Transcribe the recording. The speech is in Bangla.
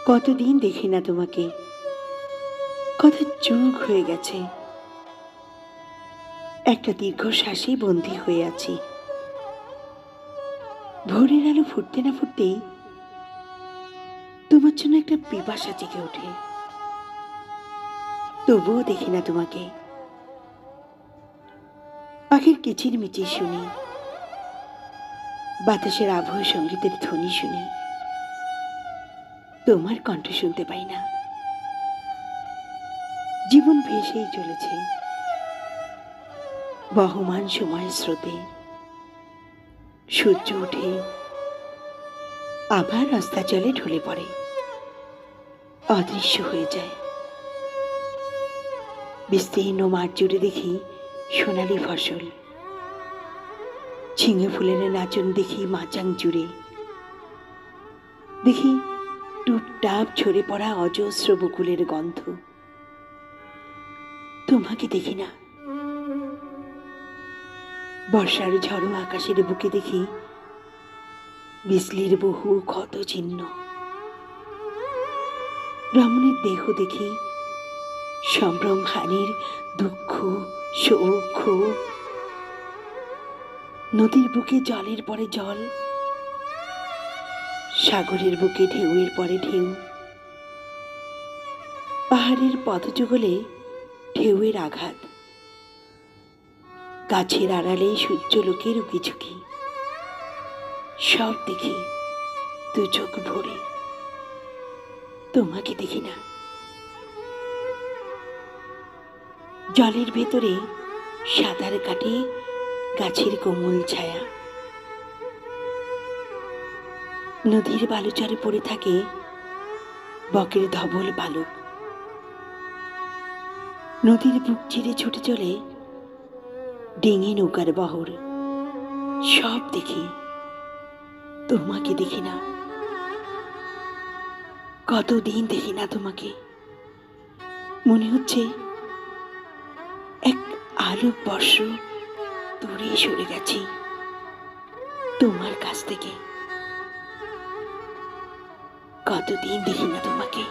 কতদিন দেখি না তোমাকে, কত যুগ হয়ে গেছে। একটা দীর্ঘশ্বাসে বন্দী হয়ে আছি। ভোরের আলো ফুটতে না ফুটতেই তোমার জন্য একটা পিপাসা জেগে ওঠে। তবুও দেখি না তোমাকে। পাখির কিচিরমিচির শুনি, বাতাসের আবহ সঙ্গীতের ধ্বনি শুনি, তোমার কণ্ঠ শুনতে পাই না। জীবন ভেসেই চলেছে বহমান সময়ের স্রোতে। সূর্য ওঠে, আবার অস্তাচলে ঢলে পড়ে, অদৃশ্য হয়ে যায়। বিস্তীর্ণ মাঠ জুড়ে দেখি সোনালি ফসল, ঝিঙে ফুলের নাচন দেখি মাচাং জুড়ে। দেখি টুপটাপ ঝরে পড়া অজস্র বকুলের গন্ধ। তোমাকে দেখি না। বর্ষার ঝড়ো আকাশের বুকে দেখি বিজলির বহু ক্ষত চিহ্ন। রমণীর দেহ দেখি সম্ভ্রম হানির দুঃখ সৌখ। নদীর বুকে জলের পরে জল, সাগরের বুকে ঢেউয়ের পরে ঢেউ, পাহাড়ের পথযুগলে ঢেউয়ের আঘাত, গাছের আড়ালে সূর্যলোকের উকিঝুঁকি। সব দেখি দু চোখ ভরে, তোমাকে দেখি না। জলের ভেতরে সাঁতার কাটে গাছের কোমল ছায়া। নদীর বালুচরে পড়ে থাকে বকের ধবল পালক। নদীর বুক চিরে ছুটে চলে ডিঙি নৌকার বহর। সব দেখি, তোমাকে দেখি না। কতদিন দেখি না তোমাকে। মনে হচ্ছে এক আলোক বর্ষ দূরে সরে গেছি তোমার কাছ থেকে। কতদিন দেখি না তোমাকে।